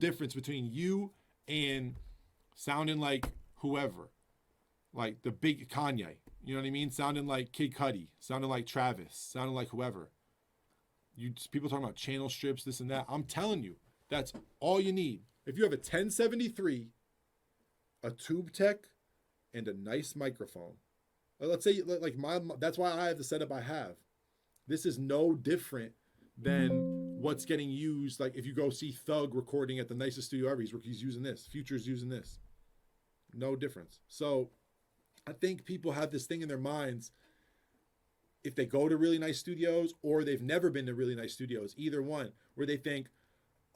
difference between you and sounding like whoever, like the big Kanye. You know what I mean? Sounding like Kid Cudi, sounding like Travis, sounding like whoever. People talking about channel strips, this and that. I'm telling you, that's all you need. If you have a 1073, a tube tech, and a nice microphone. Let's say like that's why I have the setup I have. This is no different than what's getting used. Like if you go see Thug recording at the nicest studio ever, he's using this. Future's using this. No difference. So I think people have this thing in their minds, if they go to really nice studios or they've never been to really nice studios, either one, where they think,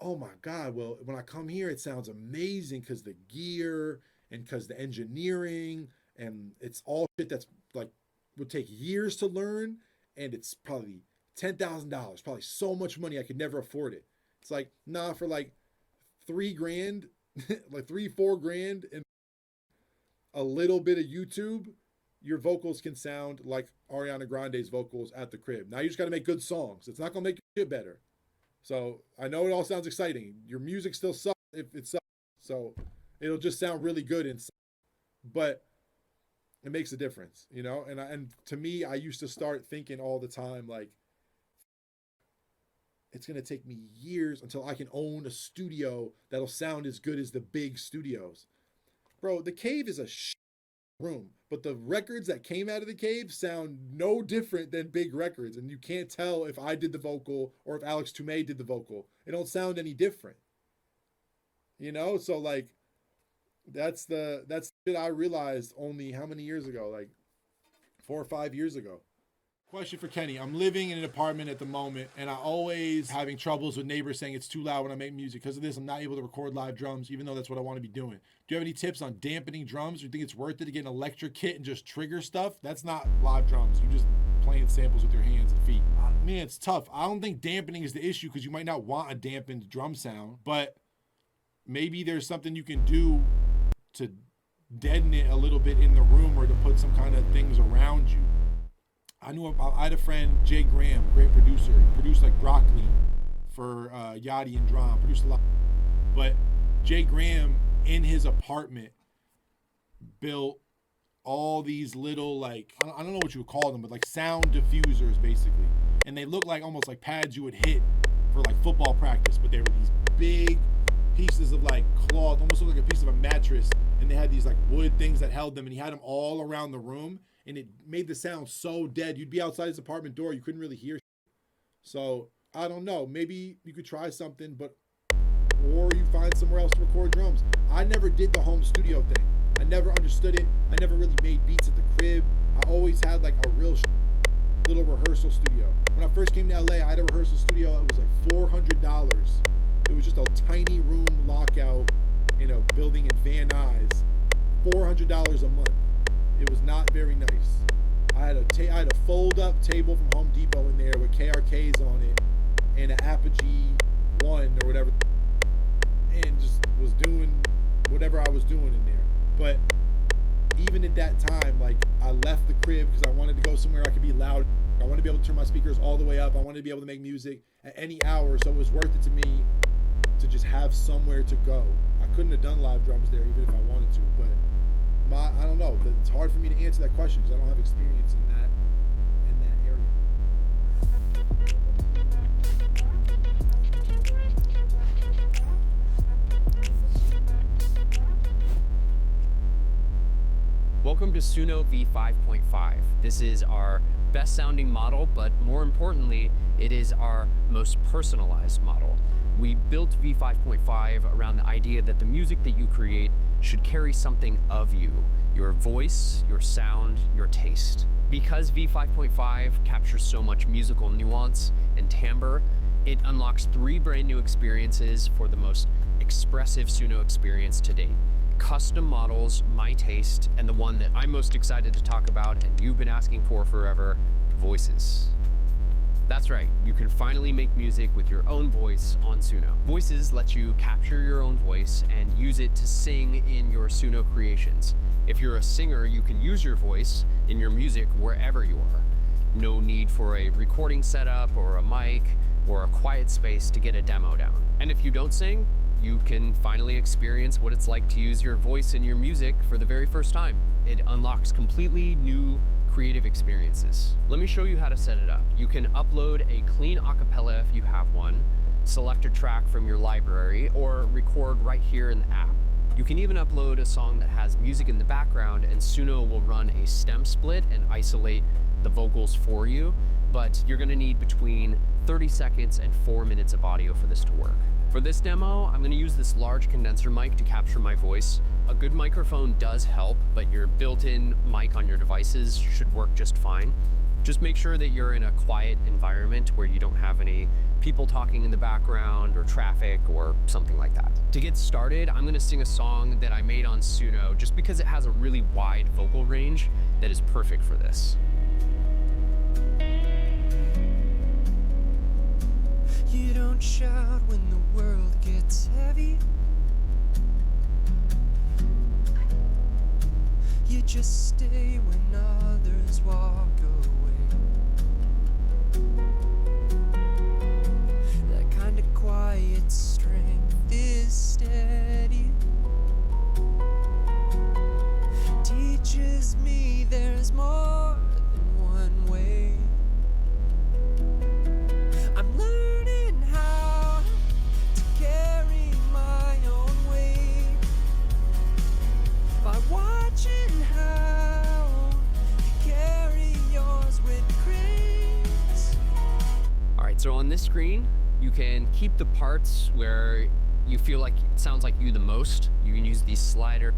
oh my God, well, when I come here, it sounds amazing because the gear and because the engineering, and it's all shit that's like would take years to learn, and it's probably $10,000, probably so much money I could never afford it. It's like, nah, for like $3,000, like $4,000 and a little bit of YouTube, your vocals can sound like Ariana Grande's vocals at the crib. Now you just got to make good songs. It's not going to make your shit better. So I know it all sounds exciting. Your music still sucks if it sucks. So it'll just sound really good inside. But it makes a difference, you know? And to me, I used to start thinking all the time, like, it's going to take me years until I can own a studio that'll sound as good as the big studios. Bro, the Cave is a room, but the records that came out of the Cave sound no different than big records, and you can't tell if I did the vocal or if Alex Toomey did the vocal. It don't sound any different, you know? So like that's shit I realized only how many years ago, like 4 or 5 years ago. Question for Kenny. I'm living in an apartment at the moment, and I always having troubles with neighbors saying it's too loud when I make music. Because of this, I'm not able to record live drums, even though that's what I want to be doing. Do you have any tips on dampening drums? Do you think it's worth it to get an electric kit and just trigger stuff? That's not live drums. You're just playing samples with your hands and feet. Man, it's tough. I don't think dampening is the issue because you might not want a dampened drum sound, but maybe there's something you can do to deaden it a little bit in the room or to put some kind of things around you. I had a friend, Jay Graham, great producer. He produced like Broccoli for Yachty and Drum, produced a lot. But Jay Graham, in his apartment, built all these little, like, I don't know what you would call them, but like sound diffusers, basically. And they look like almost like pads you would hit for like football practice, but they were these big pieces of like cloth, almost looked like a piece of a mattress. And they had these like wood things that held them, and he had them all around the room. And it made the sound so dead. You'd be outside his apartment door. You couldn't really hear. So I don't know. Maybe you could try something, or you find somewhere else to record drums. I never did the home studio thing. I never understood it. I never really made beats at the crib. I always had like a real little rehearsal studio. When I first came to LA, I had a rehearsal studio. It was like $400. It was just a tiny room lockout in a building in Van Nuys. $400 a month. It was not very nice. I had a fold-up table from Home Depot in there with KRKs on it and an Apogee 1 or whatever, and just was doing whatever I was doing in there. But even at that time, like, I left the crib because I wanted to go somewhere I could be loud. I wanted to be able to turn my speakers all the way up. I wanted to be able to make music at any hour, so it was worth it to me to just have somewhere to go. I couldn't have done live drums there even if I wanted to, but I don't know. It's hard for me to answer that question because I don't have experience in that area. Welcome to Suno V5.5. This is our best sounding model, but more importantly, it is our most personalized model. We built V5.5 around the idea that the music that you create should carry something of you, your voice, your sound, your taste. Because V5.5 captures so much musical nuance and timbre, it unlocks 3 brand new experiences for the most expressive Suno experience to date. Custom models, my taste, and the one that I'm most excited to talk about and you've been asking for forever, Voices. That's right, you can finally make music with your own voice on Suno. Voices lets you capture your own voice and use it to sing in your Suno creations. If you're a singer, you can use your voice in your music wherever you are. No need for a recording setup or a mic or a quiet space to get a demo down. And if you don't sing, you can finally experience what it's like to use your voice in your music for the very first time. It unlocks completely new creative experiences. Let me show you how to set it up. You can upload a clean acapella if you have one, select a track from your library, or record right here in the app. You can even upload a song that has music in the background, and Suno will run a stem split and isolate the vocals for you, but you're gonna need between 30 seconds and 4 minutes of audio for this to work. For this demo, I'm gonna use this large condenser mic to capture my voice. A good microphone does help, but your built-in mic on your devices should work just fine. Just make sure that you're in a quiet environment where you don't have any people talking in the background or traffic or something like that. To get started, I'm gonna sing a song that I made on Suno just because it has a really wide vocal range that is perfect for this. You don't shout when the world gets heavy. You just stay when others walk away. That kind of quiet strength is steady. Teaches me there's more than one way. I'm learning how to carry my own weight by watching how you carry yours with grace. All right, so on this screen, you can keep the parts where you feel like it sounds like you the most. You can use these sliders.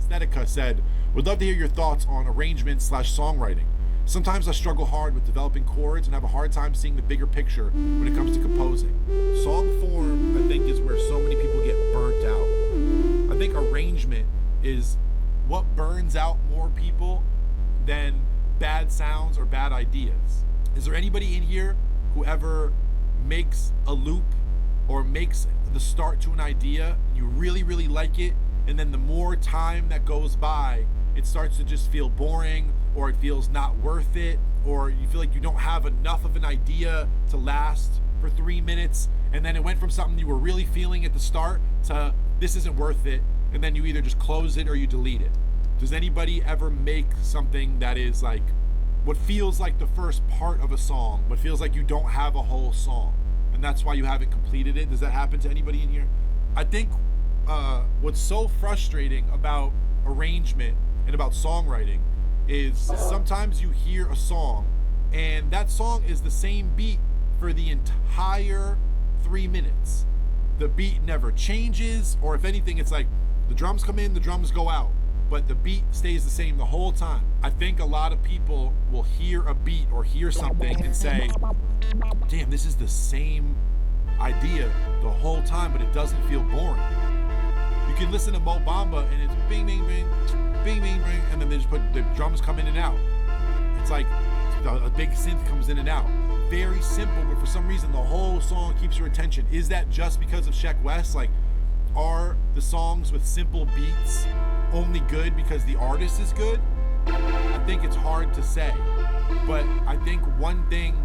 Snedeca said, would love to hear your thoughts on arrangement/songwriting. Sometimes I struggle hard with developing chords and have a hard time seeing the bigger picture when it comes to composing. Song form, I think, is where so many people get burnt out. I think arrangement is what burns out more people than bad sounds or bad ideas. Is there anybody in here who ever makes a loop or makes the start to an idea, you really, really like it, and then the more time that goes by, it starts to just feel boring, or it feels not worth it, or you feel like you don't have enough of an idea to last for 3 minutes, and then it went from something you were really feeling at the start to this isn't worth it, and then you either just close it or you delete it. Does anybody ever make something that is like what feels like the first part of a song, but feels like you don't have a whole song, and that's why you haven't completed it? Does that happen to anybody in here? I think what's so frustrating about arrangement and about songwriting is sometimes you hear a song and that song is the same beat for the entire 3 minutes. The beat never changes, or if anything, it's like the drums come in, the drums go out, but the beat stays the same the whole time. I think a lot of people will hear a beat or hear something and say, damn, this is the same idea the whole time, but it doesn't feel boring. You can listen to Mo Bamba and it's bing, bing, bing, bing, bing, bing, and then they just put the drums come in and out. It's like a big synth comes in and out. Very simple, but for some reason the whole song keeps your attention. Is that just because of Sheck West? Like, are the songs with simple beats only good because the artist is good? I think it's hard to say, but I think one thing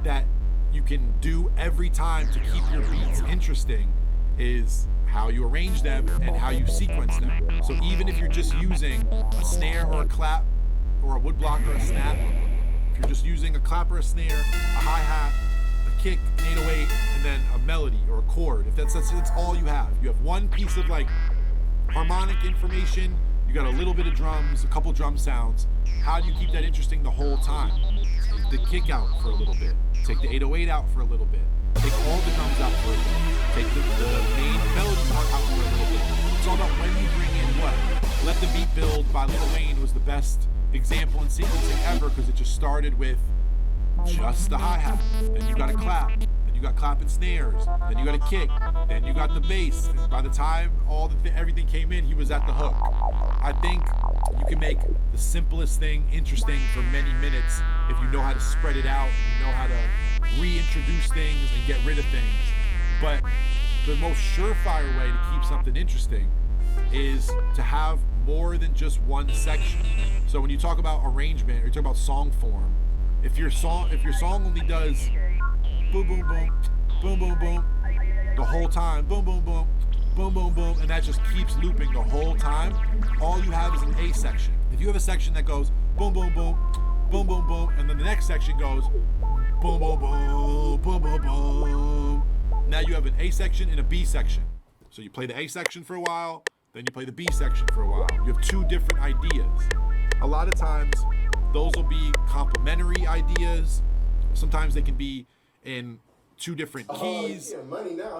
that you can do every time to keep your beats interesting is how you arrange them and how you sequence them. So even if you're just using a snare or a clap or a woodblock or a snap, if you're just using a clap or a snare, a hi-hat, a kick, an 808, and then a melody or a chord, if that's all you have one piece of like harmonic information, you got a little bit of drums, a couple drum sounds. How do you keep that interesting the whole time? Take the kick out for a little bit, take the 808 out for a little bit, take all the drums out for a little bit, take the main melody part out for a little bit. It's all about when you bring in what. Let the Beat Build by Lil Wayne was the best example in sequencing ever, because it just started with just the hi-hat, then you got a clap, then you got clap and snares, then you got a kick, then you got the bass, and by the time everything came in, he was at the hook. I think you can make the simplest thing interesting for many minutes if you know how to spread it out, you know how to reintroduce things and get rid of things. But the most surefire way to keep something interesting is to have more than just one section. So when you talk about arrangement or you talk about song form, if your song only does boom boom boom boom boom boom the whole time, boom boom boom boom boom boom, and that just keeps looping the whole time, all you have is an A section. If you have a section that goes boom boom boom boom boom boom, and then the next section goes boom boom boom boom boom boom, now you have an A section and a B section. So you play the A section for a while, then you play the B section for a while. You have two different ideas. A lot of times those will be complementary ideas. Sometimes they can be in two different keys.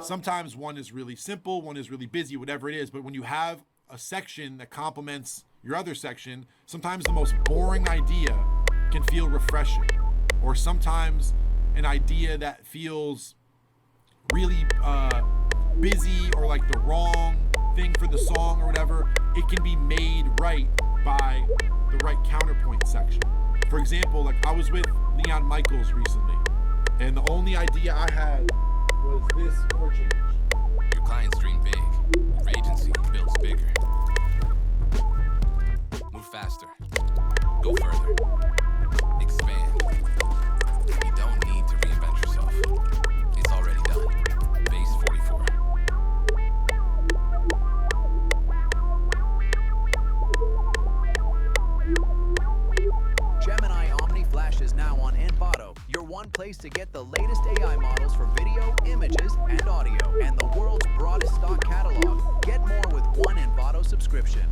Sometimes one is really simple, one is really busy, whatever it is. But when you have a section that complements your other section, sometimes the most boring idea can feel refreshing. Or sometimes an idea that feels really busy or like the wrong thing for the song or whatever, it can be made right by the right counterpoint section. For example, like I was with Leon Michaels recently, and the only idea I had was this chord change. Your clients dream big. Your agency builds bigger. Move faster. Go further. Expand. You don't need to reinvent yourself. It's already done. Base 44. Gemini Omni Flash is now on Envato, your one place to get the latest AI models for video, images, and audio, and the world's broadest stock catalog. Get more with one Envato subscription.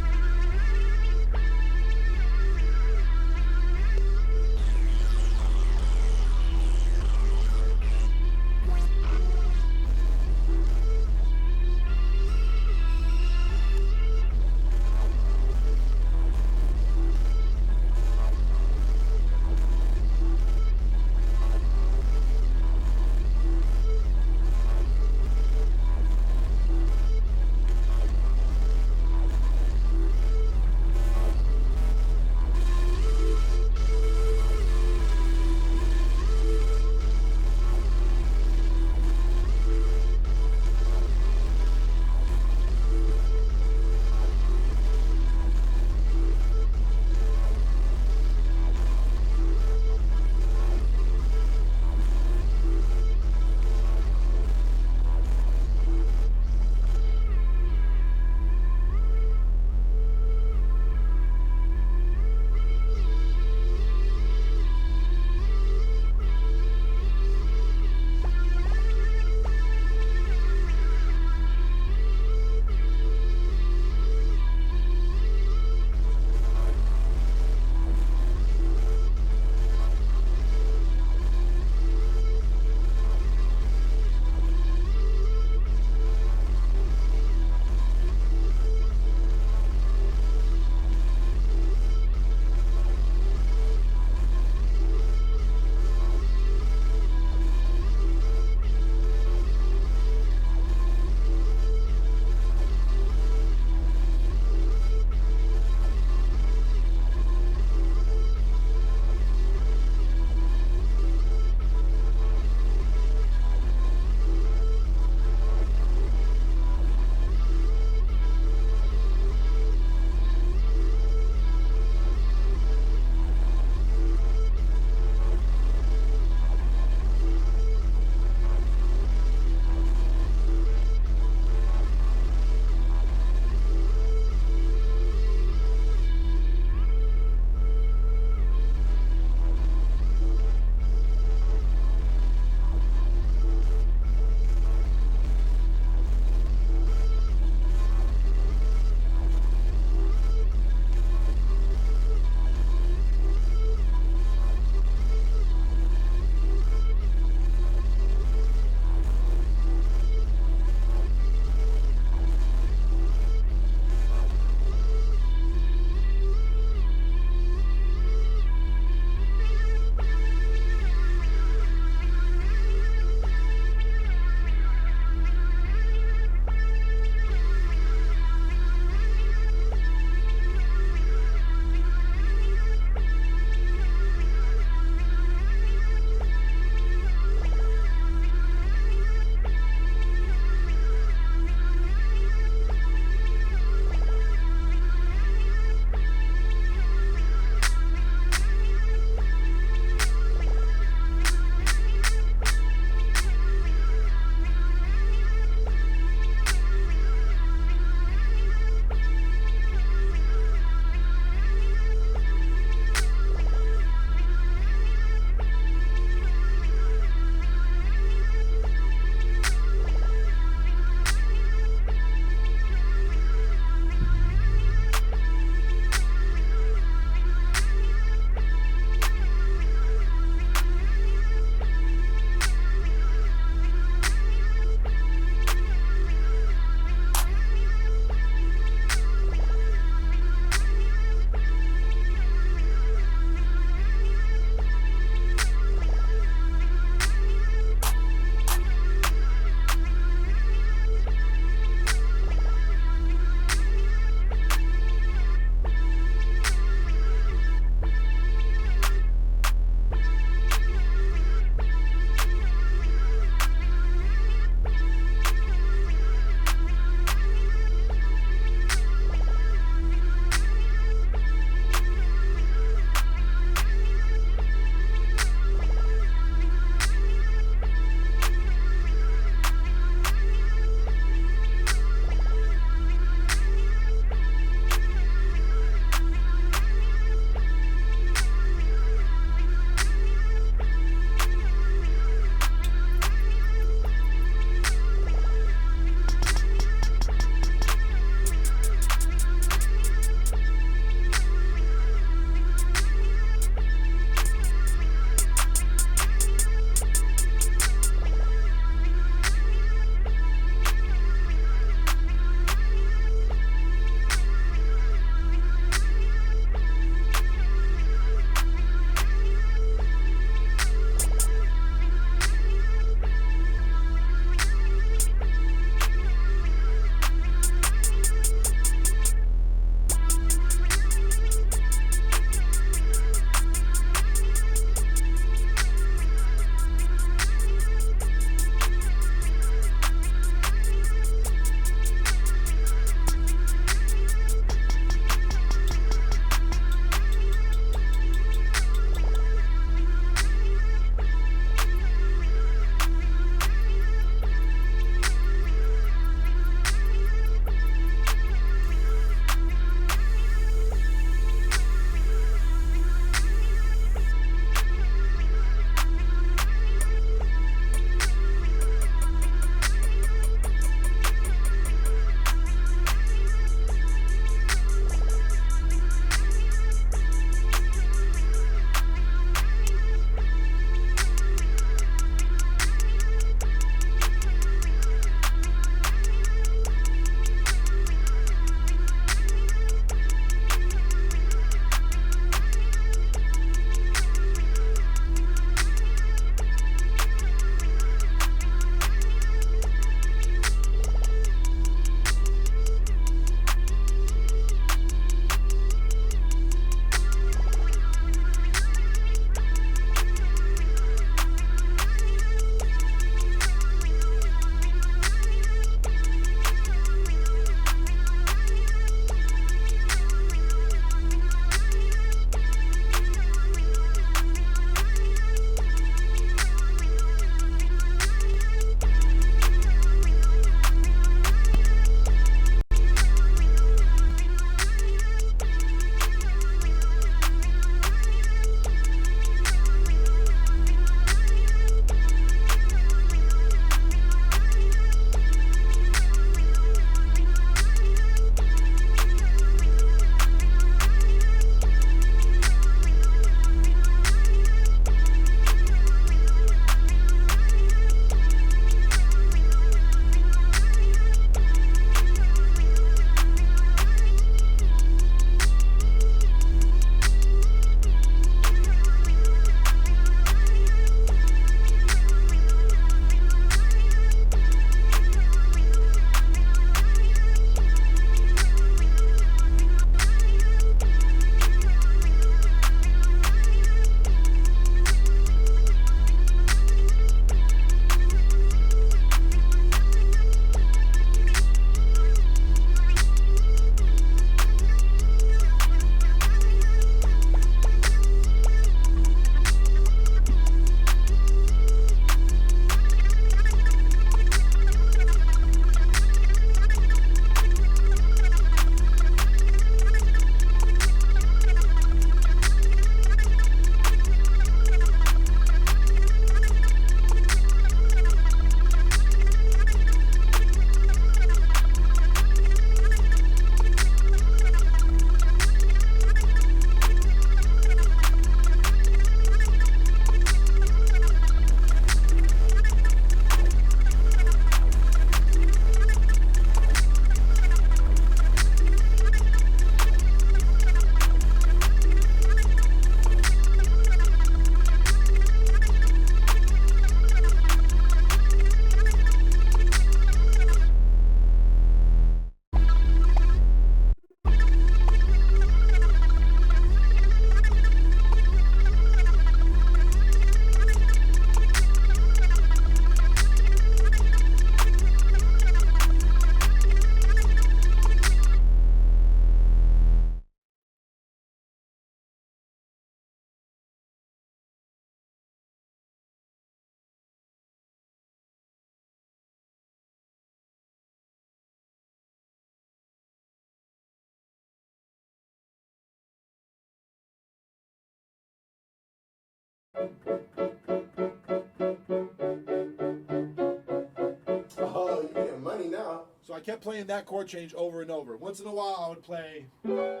Oh, you're getting money now. So I kept playing that chord change over and over. Once in a while, I would play a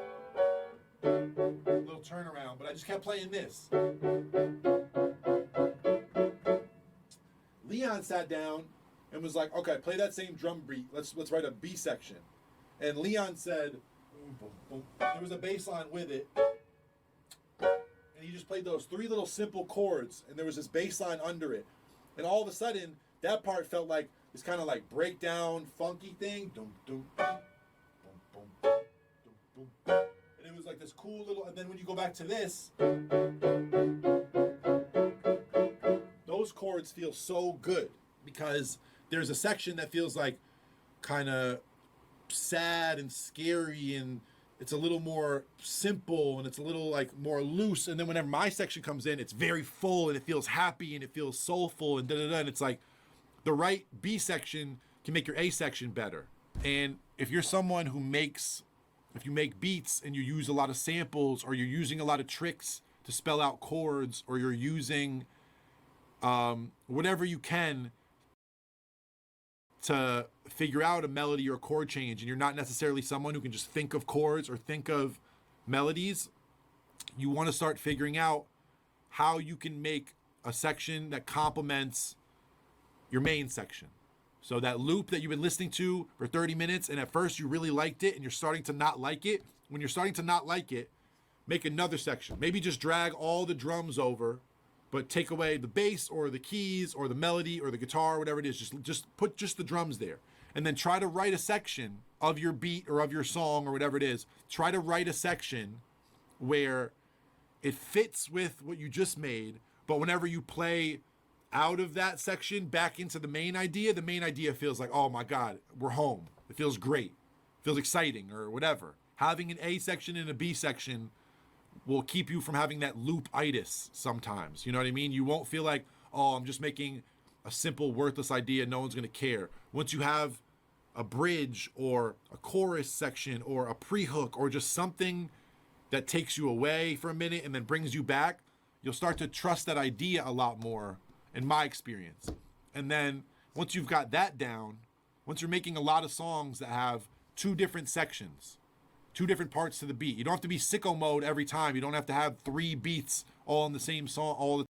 little turnaround, but I just kept playing this. Leon sat down and was like, okay, play that same drum beat. Let's write a B section. And Leon said, boom, boom, boom. There was a bass line with it. And he just played those 3 little simple chords, and there was this bass line under it. And all of a sudden, that part felt like this kind of like breakdown, funky thing. Dum, dum, boom, boom, boom, boom, boom. And it was like this cool little, and then when you go back to this, those chords feel so good because there's a section that feels like kind of sad and scary, and it's a little more simple, and it's a little like more loose. And then whenever my section comes in, it's very full, and it feels happy, and it feels soulful, and da-da-da. And it's like the right B section can make your A section better. And if you're someone who if you make beats and you use a lot of samples, or you're using a lot of tricks to spell out chords, or you're using whatever you can to figure out a melody or chord change, and you're not necessarily someone who can just think of chords or think of melodies, you want to start figuring out how you can make a section that complements your main section. So that loop that you've been listening to for 30 minutes, and at first you really liked it and you're starting to not like it, when you're starting to not like it, make another section. Maybe just drag all the drums over, but take away the bass or the keys or the melody or the guitar, whatever it is. Just put just the drums there. And then try to write a section of your beat or of your song or whatever it is. Try to write a section where it fits with what you just made, but whenever you play out of that section back into the main idea feels like, oh my God, we're home. It feels great. It feels exciting or whatever. Having an A section and a B section will keep you from having that loop-itis sometimes. You know what I mean? You won't feel like, oh, I'm just making a simple, worthless idea. No one's going to care. Once you have a bridge or a chorus section or a pre-hook or just something that takes you away for a minute and then brings you back, you'll start to trust that idea a lot more, in my experience. And then once you've got that down, once you're making a lot of songs that have 2 different sections, 2 different parts to the beat. You don't have to be sicko mode every time. You don't have to have 3 beats all in the same song all the time.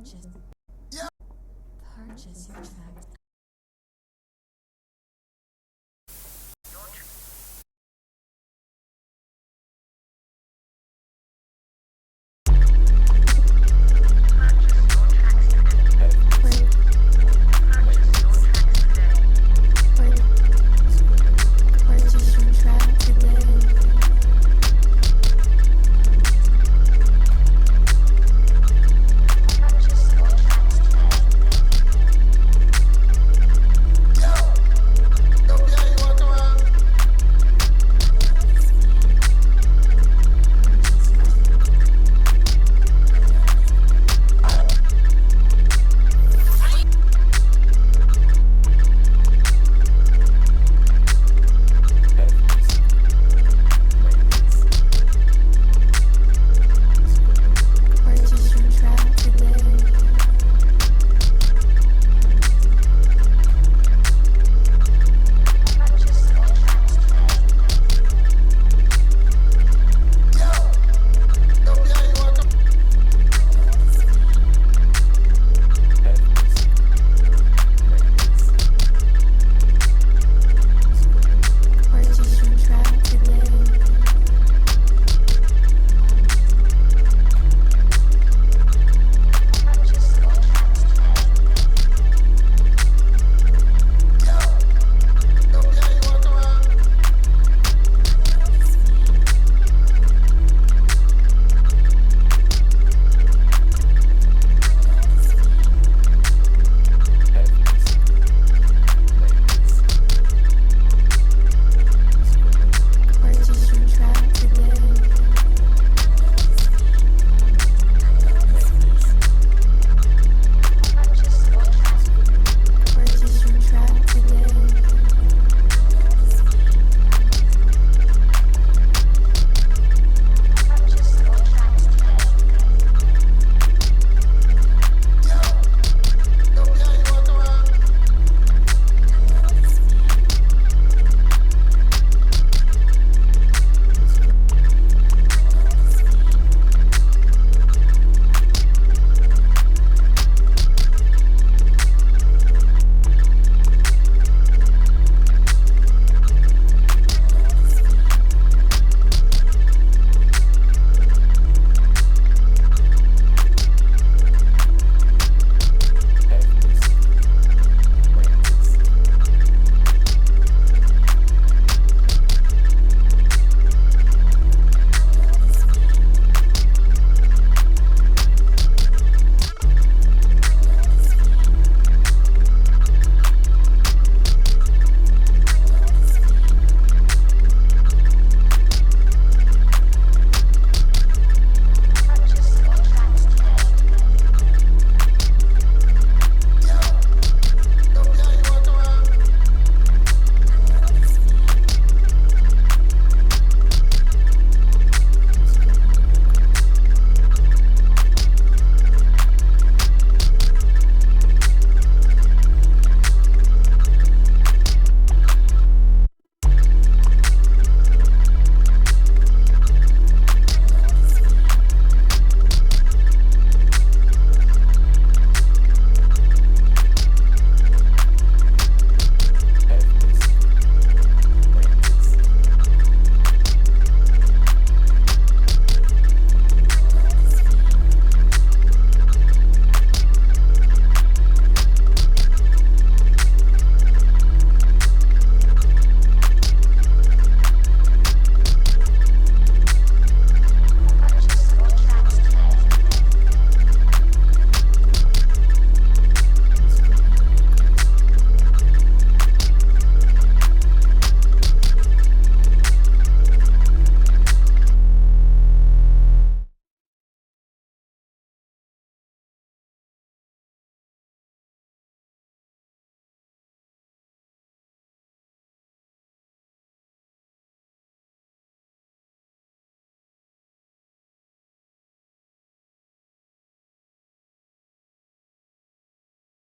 Purchase your track. Purchase your track today. Purchase your track today.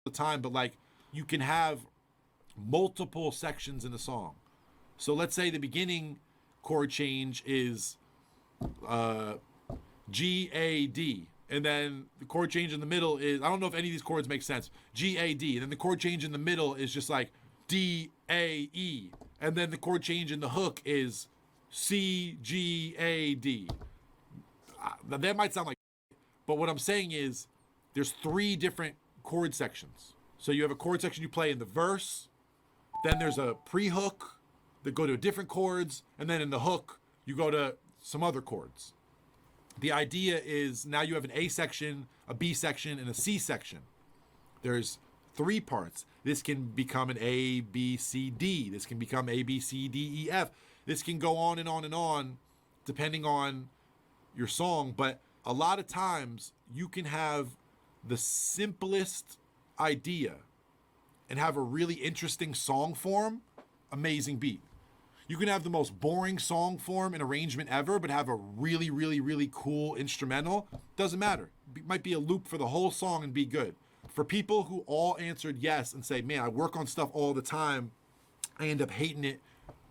the time, but like you can have multiple sections in the song. So let's say the beginning chord change is G, A, D. And then the chord change in the middle is, I don't know if any of these chords make sense, G, A, D. And then the chord change in the middle is just like D, A, E. And then the chord change in the hook is C, G, A, D. That might sound like, but what I'm saying is there's 3 different chord sections. So you have a chord section you play in the verse, then there's a pre-hook that go to different chords, and then in the hook, you go to some other chords. The idea is now you have an A section, a B section, and a C section. There's 3 parts. This can become an A, B, C, D. This can become A, B, C, D, E, F. This can go on and on and on, depending on your song. But a lot of times you can have the simplest idea and have a really interesting song form, amazing beat. You can have the most boring song form and arrangement ever, but have a really, really, really cool instrumental. Doesn't matter. It might be a loop for the whole song and be good. For people who all answered yes and say, man, I work on stuff all the time, I end up hating it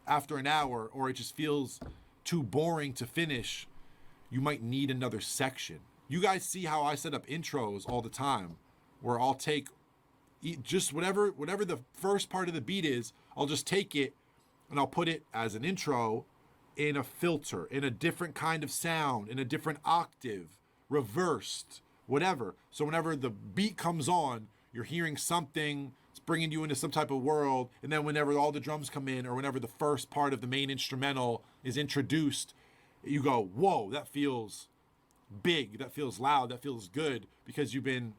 after an hour, or it just feels too boring to finish, you might need another section. You guys see how I set up intros all the time, where I'll take just whatever the first part of the beat is, I'll just take it and I'll put it as an intro in a filter, in a different kind of sound, in a different octave, reversed, whatever. So whenever the beat comes on, you're hearing something, it's bringing you into some type of world, and then whenever all the drums come in, or whenever the first part of the main instrumental is introduced, you go, whoa, that feels big, that feels loud, that feels good, because you've been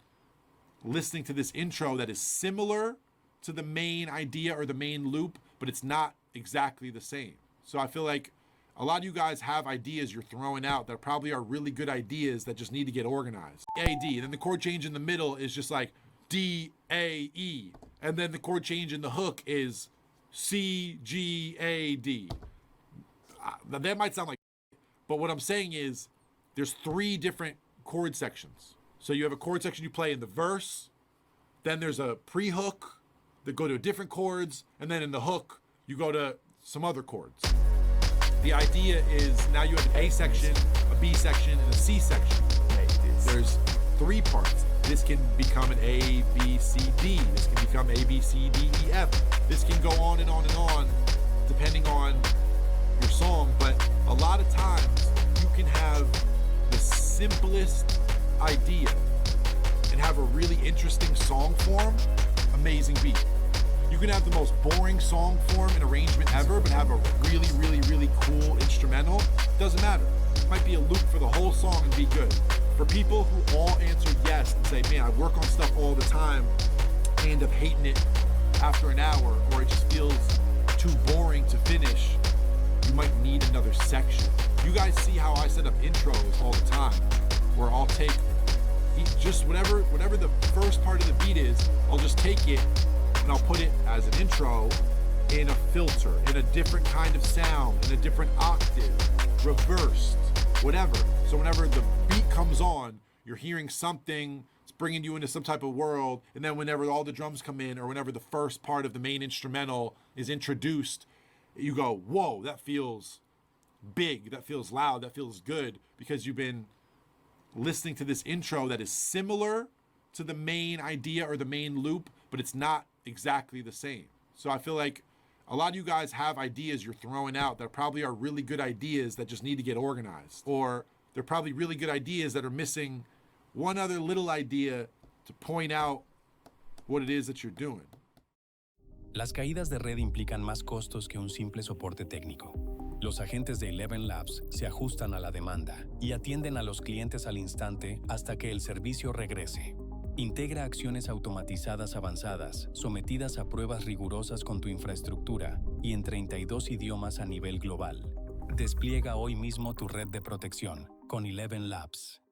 listening to this intro that is similar to the main idea or the main loop, but it's not exactly the same. So I feel like a lot of you guys have ideas you're throwing out that probably are really good ideas that just need to get organized. A, D, and then the chord change in the middle is just like D, A, E. And then the chord change in the hook is C, G, A, D. That might sound like, but what I'm saying is there's 3 different chord sections. So you have a chord section you play in the verse, then there's a pre-hook that go to different chords, and then in the hook, you go to some other chords. The idea is now you have an A section, a B section, and a C section. There's 3 parts. This can become an A, B, C, D. This can become A, B, C, D, E, F. This can go on and on and on, depending on your song. But a lot of times, you can have the simplest idea and have a really interesting song form, amazing beat. You can have the most boring song form and arrangement ever, but have a really, really, really cool instrumental. Doesn't matter. It might be a loop for the whole song and be good. For people who all answered yes and say, man, I work on stuff all the time, I end up hating it after an hour, or it just feels too boring to finish, you might need another section. You guys see how I set up intros all the time, where I'll take just whatever the first part of the beat is, I'll just take it and I'll put it as an intro in a filter, in a different kind of sound, in a different octave, reversed, whatever. So whenever the beat comes on, you're hearing something, it's bringing you into some type of world, and then whenever all the drums come in, or whenever the first part of the main instrumental is introduced, you go, whoa, that feels big, that feels loud, that feels good, because you've been listening to this intro that is similar to the main idea or the main loop, but it's not exactly the same. So I feel like a lot of you guys have ideas you're throwing out that probably are really good ideas that just need to get organized, or they're probably really good ideas that are missing one other little idea to point out what it is that you're doing. Las caídas de red implican más costos que un simple soporte técnico. Los agentes de Eleven Labs se ajustan a la demanda y atienden a los clientes al instante hasta que el servicio regrese. Integra acciones automatizadas avanzadas, sometidas a pruebas rigurosas con tu infraestructura y en 32 idiomas a nivel global. Despliega hoy mismo tu red de protección con Eleven Labs.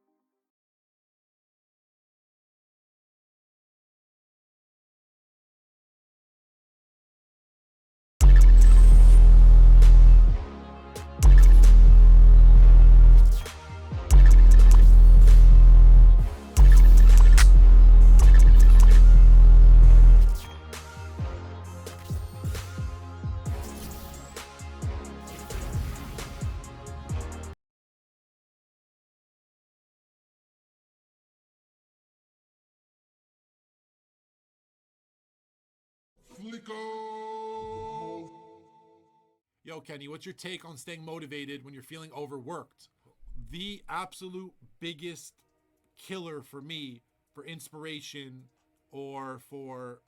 Yo, Kenny, what's your take on staying motivated when you're feeling overworked? The absolute biggest killer for me for inspiration or for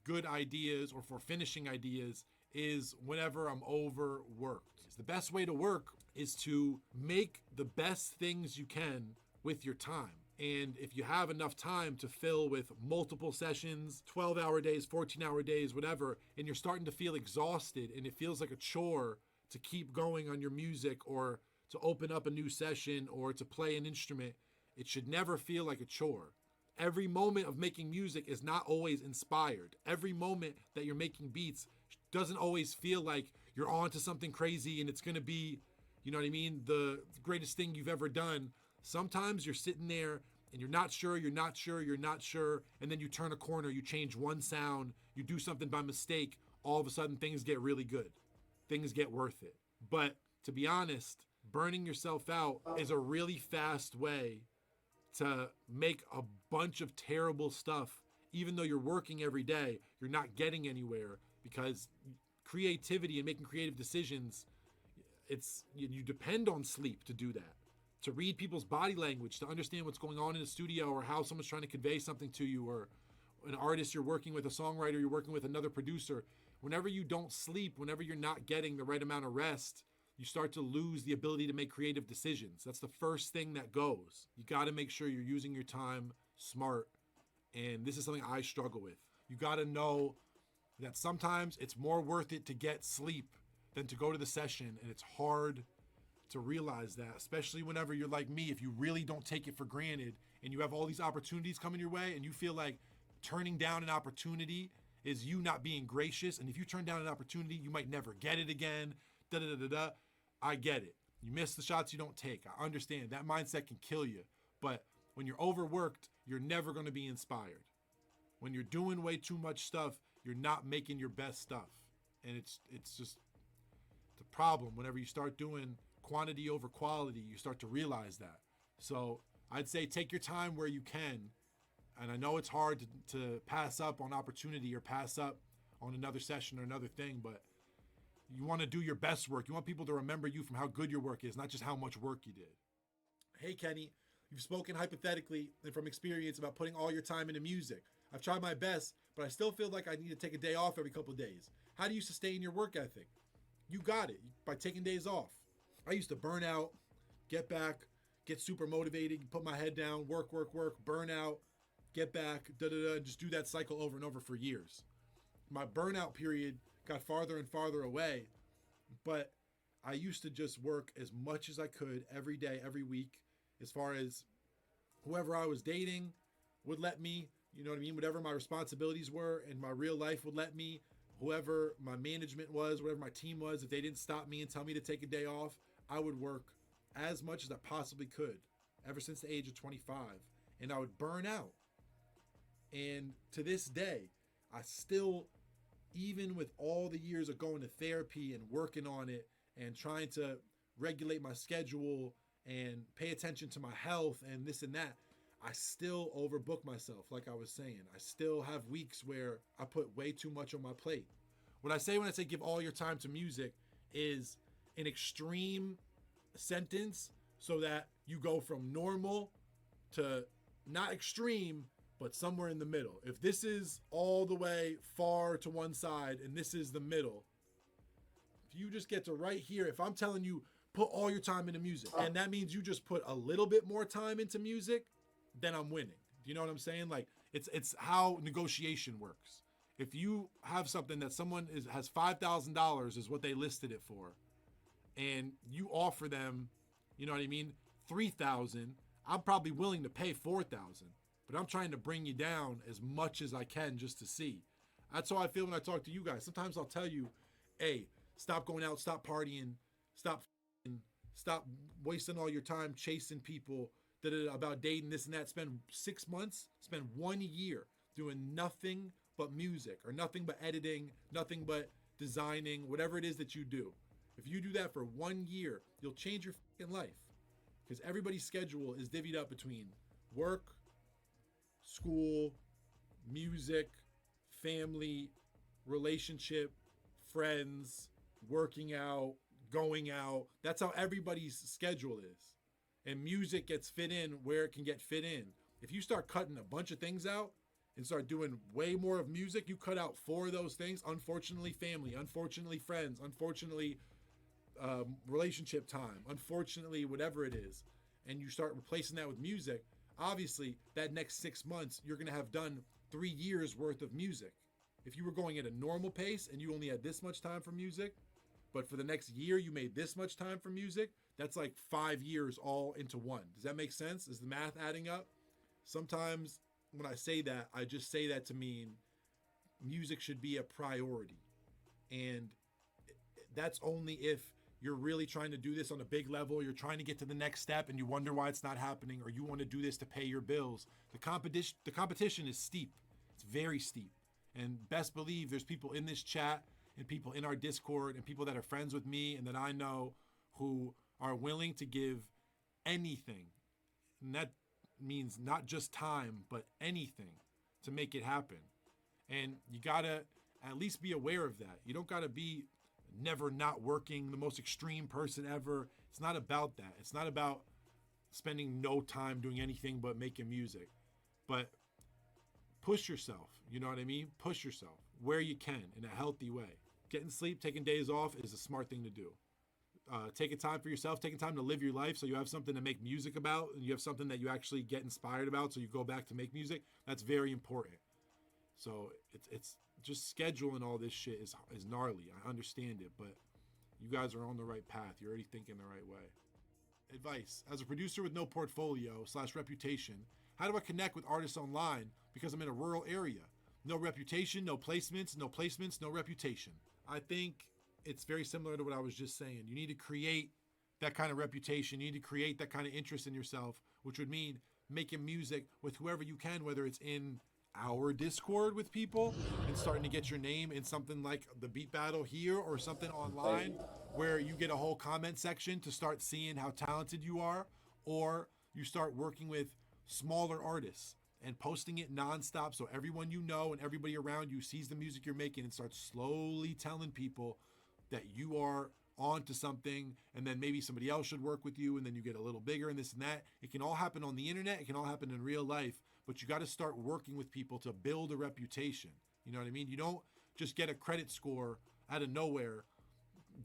good ideas or for finishing ideas is whenever I'm overworked. The best way to work is to make the best things you can with your time. And if you have enough time to fill with multiple sessions, 12-hour days, 14-hour days, whatever, and you're starting to feel exhausted and it feels like a chore to keep going on your music or to open up a new session or to play an instrument, it should never feel like a chore. Every moment of making music is not always inspired. Every moment that you're making beats doesn't always feel like you're on to something crazy and it's going to be, you know what I mean, the greatest thing you've ever done. Sometimes you're sitting there and you're not sure, and then you turn a corner, you change one sound, you do something by mistake, all of a sudden things get really good. Things get worth it. But to be honest, burning yourself out is a really fast way to make a bunch of terrible stuff. Even though you're working every day, you're not getting anywhere because creativity and making creative decisions, you depend on sleep to do that. To read people's body language, to understand what's going on in the studio or how someone's trying to convey something to you, or an artist you're working with, a songwriter you're working with, another producer. Whenever you don't sleep, whenever you're not getting the right amount of rest, you start to lose the ability to make creative decisions. That's the first thing that goes. You got to make sure you're using your time smart. And this is something I struggle with. You got to know that sometimes it's more worth it to get sleep than to go to the session. And it's hard to realize that, especially whenever you're like me, if you really don't take it for granted and you have all these opportunities coming your way and you feel like turning down an opportunity is you not being gracious. And if you turn down an opportunity, you might never get it again. I get it. You miss the shots you don't take. I understand that mindset can kill you. But when you're overworked, you're never going to be inspired. When you're doing way too much stuff, you're not making your best stuff. And it's just the problem. Whenever you start doing quantity over quality, you start to realize that. So I'd say take your time where you can. And I know it's hard to pass up on opportunity or pass up on another session or another thing, but you want to do your best work. You want people to remember you from how good your work is, not just how much work you did. Hey, Kenny, you've spoken hypothetically and from experience about putting all your time into music. I've tried my best, but I still feel like I need to take a day off every couple of days. How do you sustain your work ethic? You got it by taking days off. I used to burn out, get back, get super motivated, put my head down, work, burn out, get back, just do that cycle over and over for years. My burnout period got farther and farther away, but I used to just work as much as I could every day, every week, as far as whoever I was dating would let me, you know what I mean? Whatever my responsibilities were and my real life would let me, whoever my management was, whatever my team was, if they didn't stop me and tell me to take a day off, I would work as much as I possibly could ever since the age of 25, and I would burn out. And to this day, I still, even with all the years of going to therapy and working on it and trying to regulate my schedule and pay attention to my health and this and that, I still overbook myself. Like I was saying, I still have weeks where I put way too much on my plate. What I say when I say give all your time to music is an extreme sentence so that you go from normal to not extreme, but somewhere in the middle. If this is all the way far to one side and this is the middle, if you just get to right here, if I'm telling you put all your time into music and that means you just put a little bit more time into music, then I'm winning. Do you know what I'm saying? Like it's how negotiation works. If you have something that someone has $5,000 is what they listed it for, and you offer them, you know what I mean, $3,000, I'm probably willing to pay $4,000. But I'm trying to bring you down as much as I can just to see. That's how I feel when I talk to you guys. Sometimes I'll tell you, hey, stop going out, stop partying, stop wasting all your time chasing people about dating, this and that. Spend 6 months, spend 1 year doing nothing but music or nothing but editing, nothing but designing, whatever it is that you do. If you do that for 1 year, you'll change your life. Because everybody's schedule is divvied up between work, school, music, family, relationship, friends, working out, going out. That's how everybody's schedule is. And music gets fit in where it can get fit in. If you start cutting a bunch of things out and start doing way more of music, you cut out 4 of those things. Unfortunately, family. Unfortunately, friends. Unfortunately, relationship time. Unfortunately, whatever it is. And you start replacing that with music. Obviously, that next 6 months, you're going to have done 3 years worth of music. If you were going at a normal pace and you only had this much time for music, but for the next year you made this much time for music, that's like 5 years all into one. Does that make sense? Is the math adding up? Sometimes when I say that, I just say that to mean music should be a priority. And that's only if you're really trying to do this on a big level, you're trying to get to the next step and you wonder why it's not happening, or you want to do this to pay your bills. The competition is steep. It's very steep. And best believe there's people in this chat and people in our Discord and people that are friends with me and that I know who are willing to give anything. And that means not just time, but anything to make it happen. And you gotta at least be aware of that. You don't gotta be never not working, the most extreme person ever. It's not about that. It's not about spending no time doing anything but making music. But push yourself, you know what I mean? Push yourself where you can in a healthy way. Getting sleep, taking days off is a smart thing to do. Taking time for yourself, taking time to live your life so you have something to make music about and you have something that you actually get inspired about so you go back to make music. That's very important. So it's just scheduling all this shit is gnarly. I understand it, but you guys are on the right path. You're already thinking the right way. Advice. As a producer with no portfolio / reputation, how do I connect with artists online because I'm in a rural area? No reputation, no placements, no reputation. I think it's very similar to what I was just saying. You need to create that kind of reputation. You need to create that kind of interest in yourself, which would mean making music with whoever you can, whether it's in our Discord with people and starting to get your name in something like the Beat Battle here or something online where you get a whole comment section to start seeing how talented you are, or you start working with smaller artists and posting it nonstop so everyone you know and everybody around you sees the music you're making and starts slowly telling people that you are onto something, and then maybe somebody else should work with you, and then you get a little bigger and this and that. It can all happen on the internet. It can all happen in real life, but you got to start working with people to build a reputation. You know what I mean? You don't just get a credit score out of nowhere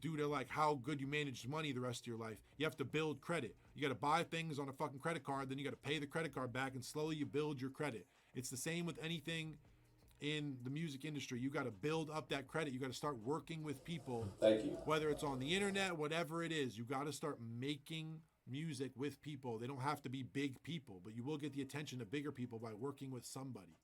due to like how good you managed money the rest of your life. You have to build credit. You got to buy things on a fucking credit card, then you got to pay the credit card back, and slowly you build your credit. It's the same with anything in the music industry. You got to build up that credit. You got to start working with people. Thank you. Whether it's on the internet, whatever it is, you got to start making music with people. They don't have to be big people, but you will get the attention of bigger people by working with somebody.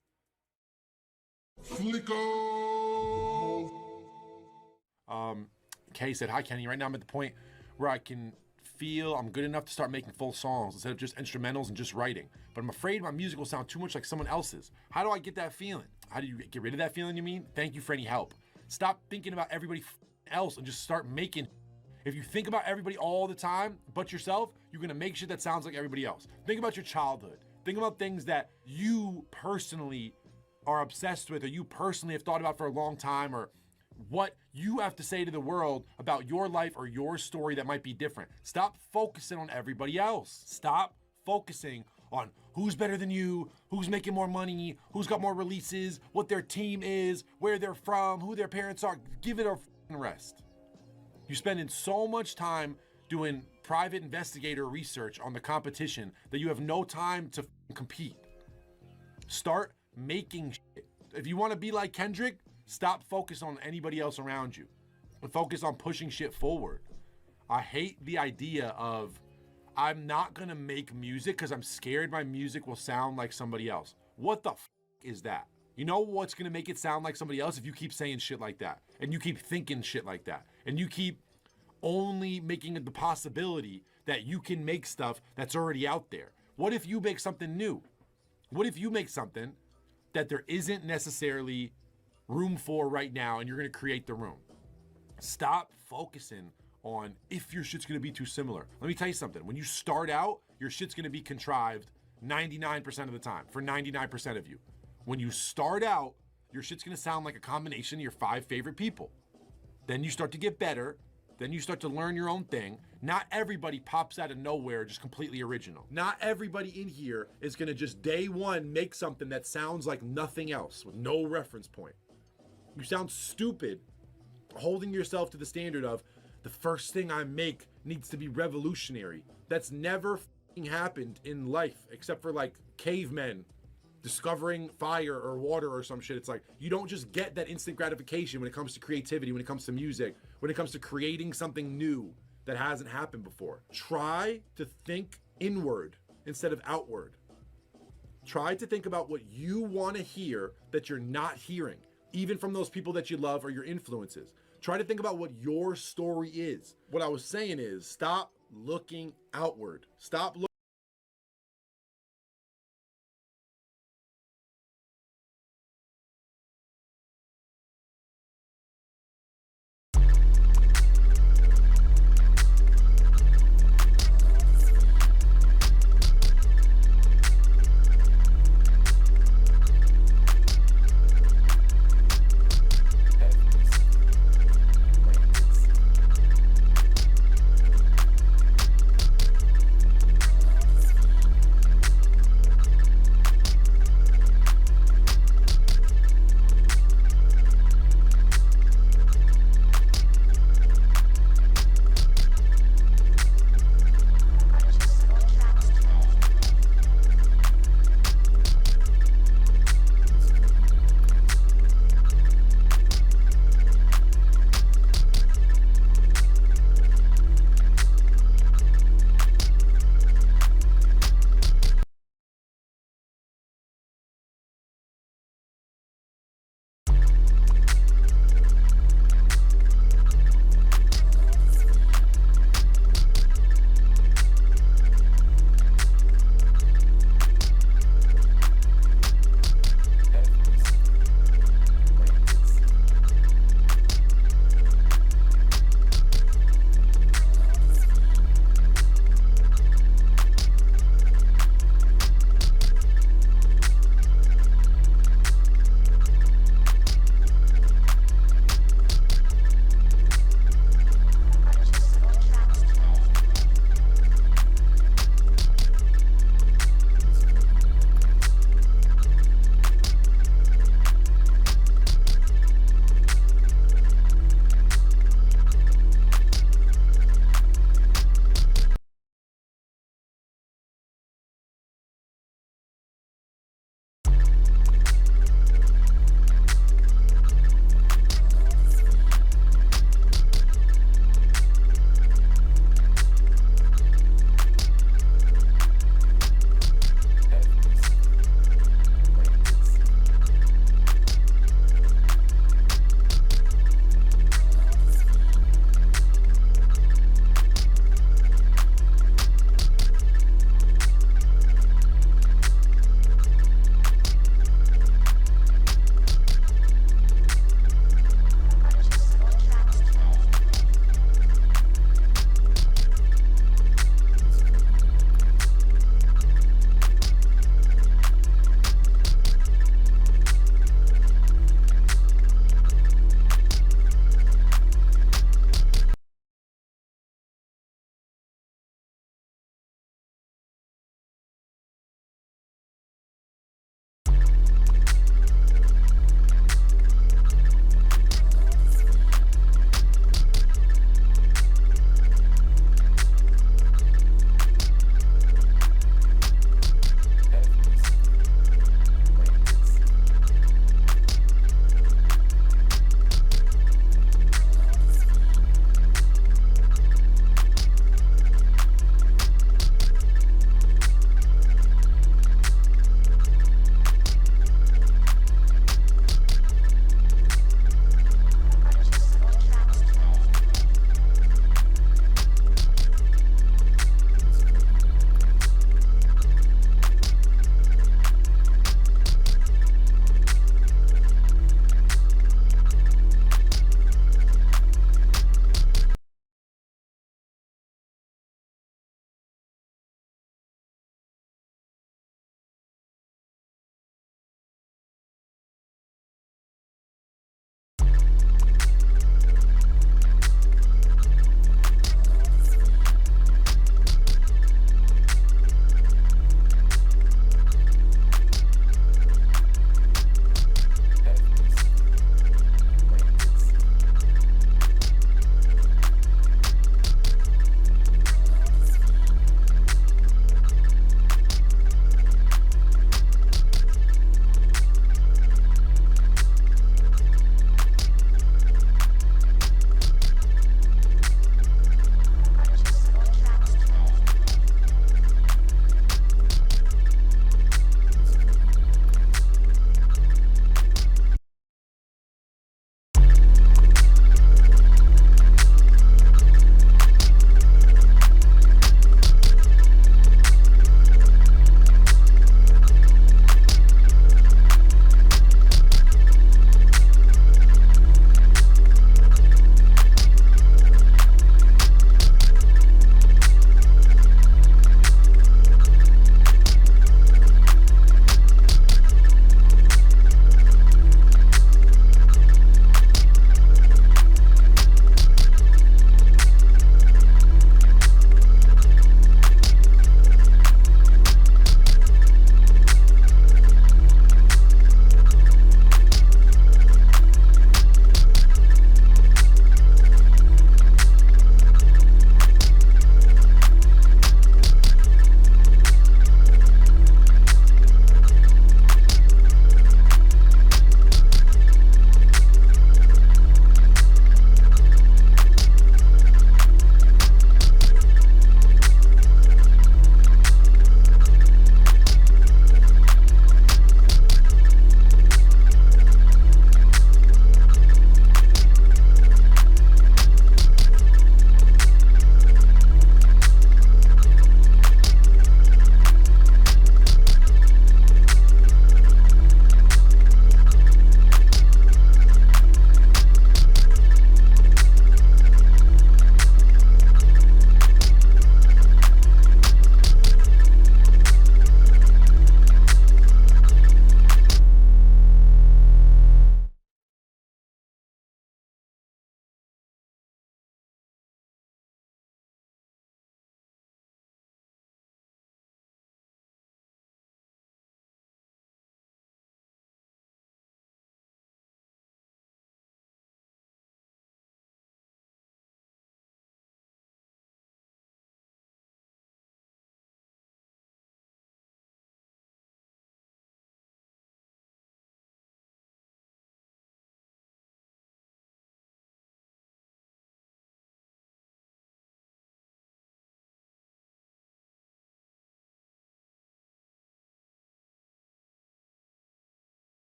Kay said, "Hi Kenny, right now I'm at the point where I can feel I'm good enough to start making full songs instead of just instrumentals and just writing. But I'm afraid my music will sound too much like someone else's. How do I get that feeling?" How do you get rid of that feeling, you mean? Thank you for any help. Stop thinking about everybody else and just start making. If you think about everybody all the time but yourself, you're gonna make shit that sounds like everybody else. Think about your childhood. Think about things that you personally are obsessed with or you personally have thought about for a long time, or what you have to say to the world about your life or your story that might be different. Stop focusing on everybody else. Stop focusing on who's better than you, who's making more money, who's got more releases, what their team is, where they're from, who their parents are. Give it a rest. You're spending so much time doing private investigator research on the competition that you have no time to compete. Start making shit. If you want to be like Kendrick, stop focusing on anybody else around you and focus on pushing shit forward. I hate the idea of I'm not gonna make music because I'm scared my music will sound like somebody else. What the is that? You know what's gonna make it sound like somebody else? If you keep saying shit like that and you keep thinking shit like that and you keep only making it the possibility that you can make stuff that's already out there. What if you make something new? What if you make something that there isn't necessarily room for right now and you're gonna create the room? Stop focusing on if your shit's gonna be too similar. Let me tell you something. When you start out, your shit's gonna be contrived 99% of the time for 99% of you. When you start out your shit's gonna sound like a combination of your 5 favorite people. Then you start to get better. Then you start to learn your own thing. Not everybody pops out of nowhere just completely original. Not everybody in here is gonna just day one make something that sounds like nothing else with no reference point. You sound stupid holding yourself to the standard of the first thing I make needs to be revolutionary. That's never f***ing happened in life except for like cavemen discovering fire or water or some shit. It's like, you don't just get that instant gratification when it comes to creativity, when it comes to music, when it comes to creating something new that hasn't happened before. Try to think inward instead of outward. Try to think about what you want to hear that you're not hearing, even from those people that you love or your influences. Try to think about what your story is. What I was saying is, stop looking outward. Stop looking.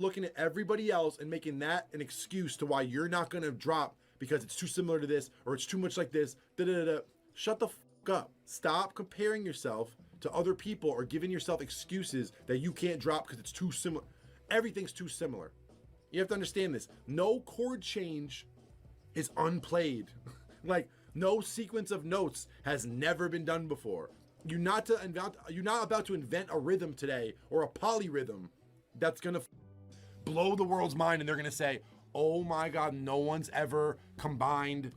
Looking at everybody else and making that an excuse to why you're not gonna drop because it's too similar to this or it's too much like this. Shut the fuck up. Stop comparing yourself to other people or giving yourself excuses that you can't drop because it's too similar. Everything's too similar. You have to understand this. No chord change is unplayed. Like no sequence of notes has never been done before. You're not about to invent a rhythm today or a polyrhythm that's gonna blow the world's mind and they're gonna say, oh my God, no one's ever combined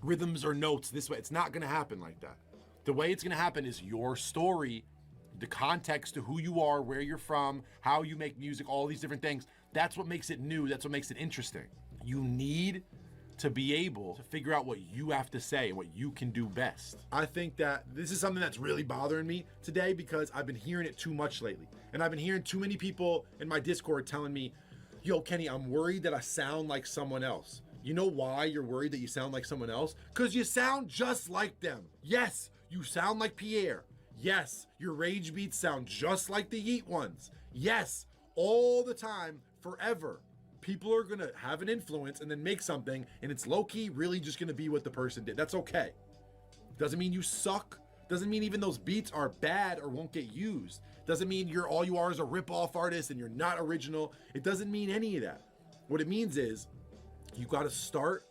rhythms or notes this way. It's not gonna happen like that. The way it's gonna happen is your story, the context to who you are, where you're from, how you make music, all these different things. That's what makes it new. That's what makes it interesting. You need to be able to figure out what you have to say and what you can do best. I think that this is something that's really bothering me today because I've been hearing it too much lately. And I've been hearing too many people in my Discord telling me, yo, Kenny, I'm worried that I sound like someone else. You know why you're worried that you sound like someone else? Because you sound just like them. Yes, you sound like Pierre. Yes, your rage beats sound just like the Yeet ones. Yes, all the time, forever. People are gonna have an influence and then make something and it's low-key really just gonna be what the person did. That's okay. Doesn't mean you suck. Doesn't mean even those beats are bad or won't get used. Doesn't mean all you are is a rip-off artist and you're not original. It doesn't mean any of that. What it means is you gotta start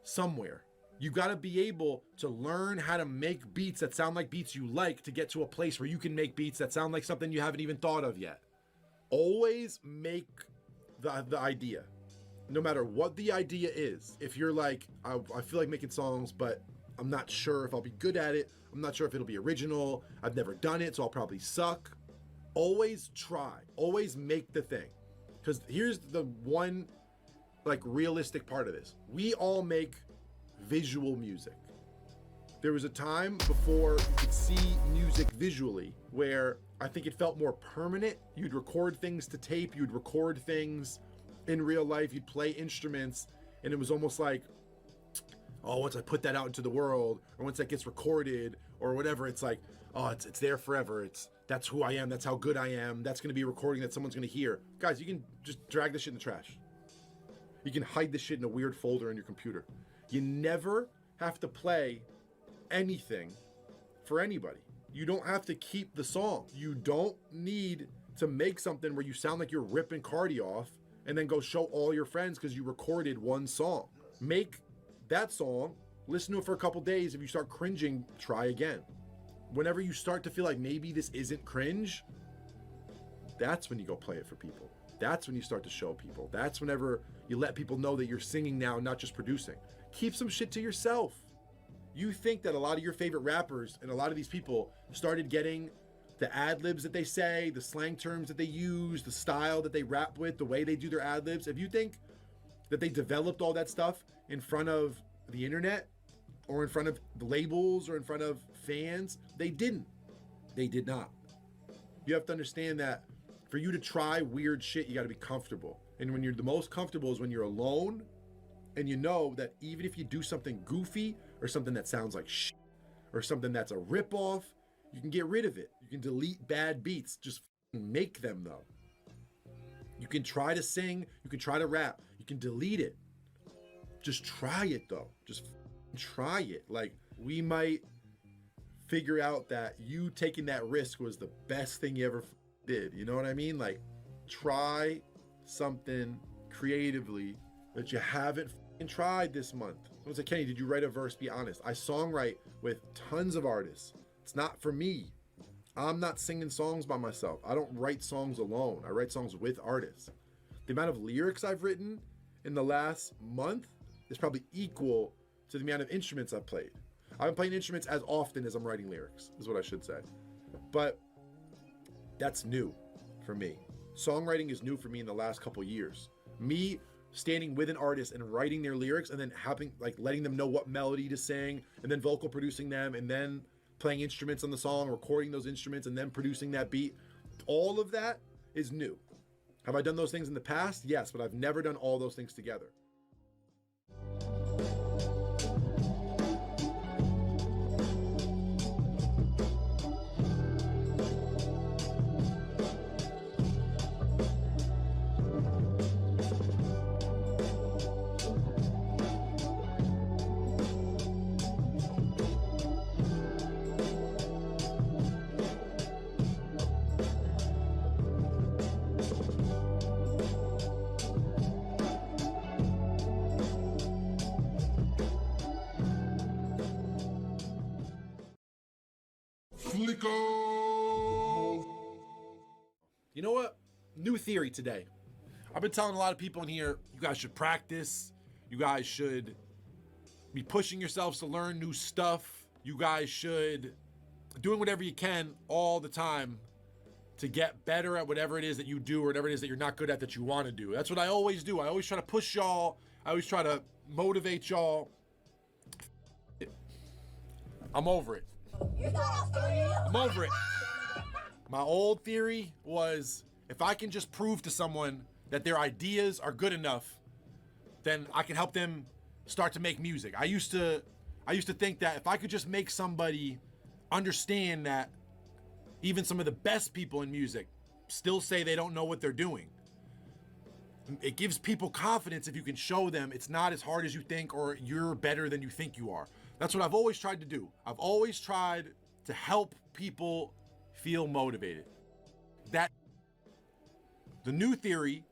somewhere. You gotta be able to learn how to make beats that sound like beats you like to get to a place where you can make beats that sound like something you haven't even thought of yet. Always make the idea, no matter what the idea is. If you're like, I feel like making songs, but I'm not sure if I'll be good at it. I'm not sure if it'll be original. I've never done it, so I'll probably suck. Always try, always make the thing. Because here's the one like realistic part of this. We all make visual music. There was a time before you could see music visually where I think it felt more permanent. You'd record things to tape, you'd record things in real life, you'd play instruments, and it was almost like, oh, once I put that out into the world, or once that gets recorded, or whatever, it's like, oh, it's there forever. That's who I am, that's how good I am, that's gonna be a recording that someone's gonna hear. Guys, you can just drag this shit in the trash. You can hide this shit in a weird folder on your computer. You never have to play anything for anybody. You don't have to keep the song. You don't need to make something where you sound like you're ripping Cardi off and then go show all your friends because you recorded one song. Make that song, listen to it for a couple days. If you start cringing, try again. Whenever you start to feel like maybe this isn't cringe, that's when you go play it for people. That's when you start to show people. That's whenever you let people know that you're singing now, not just producing. Keep some shit to yourself. You think that a lot of your favorite rappers and a lot of these people started getting the ad-libs that they say, the slang terms that they use, the style that they rap with, the way they do their ad-libs. If you think that they developed all that stuff in front of the internet or in front of the labels or in front of fans, they didn't. They did not. You have to understand that for you to try weird shit, you got to be comfortable. And when you're the most comfortable is when you're alone and you know that even if you do something goofy or something that sounds like shit or something that's a ripoff, you can get rid of it. You can delete bad beats. Just make them though. You can try to sing. You can try to rap. You can delete it. Just try it though. Just try it. Like we might figure out that you taking that risk was the best thing you ever did. You know what I mean? Like try something creatively that you haven't tried this month. Someone said, Kenny, did you write a verse? Be honest. I songwrite with tons of artists. It's not for me. I'm not singing songs by myself. I don't write songs alone. I write songs with artists. The amount of lyrics I've written in the last month is probably equal to the amount of instruments I've played. I've been playing instruments as often as I'm writing lyrics, is what I should say. But that's new for me. Songwriting is new for me in the last couple years. Me standing with an artist and writing their lyrics and then having, like, letting them know what melody to sing and then vocal producing them and then playing instruments on the song, recording those instruments and then producing that beat. All of that is new. Have I done those things in the past? Yes, but I've never done all those things together. You know what? New theory today. I've been telling a lot of people in here, you guys should practice. You guys should be pushing yourselves to learn new stuff. You guys should doing whatever you can all the time to get better at whatever it is that you do or whatever it is that you're not good at that you want to do. That's what I always do. I always try to push y'all. I always try to motivate y'all. I'm over it. I'm over it. My old theory was if I can just prove to someone that their ideas are good enough, then I can help them start to make music. I used to think that if I could just make somebody understand that even some of the best people in music still say they don't know what they're doing. It gives people confidence if you can show them it's not as hard as you think or you're better than you think you are. That's what I've always tried to do. I've always tried to help people feel motivated. That the new theory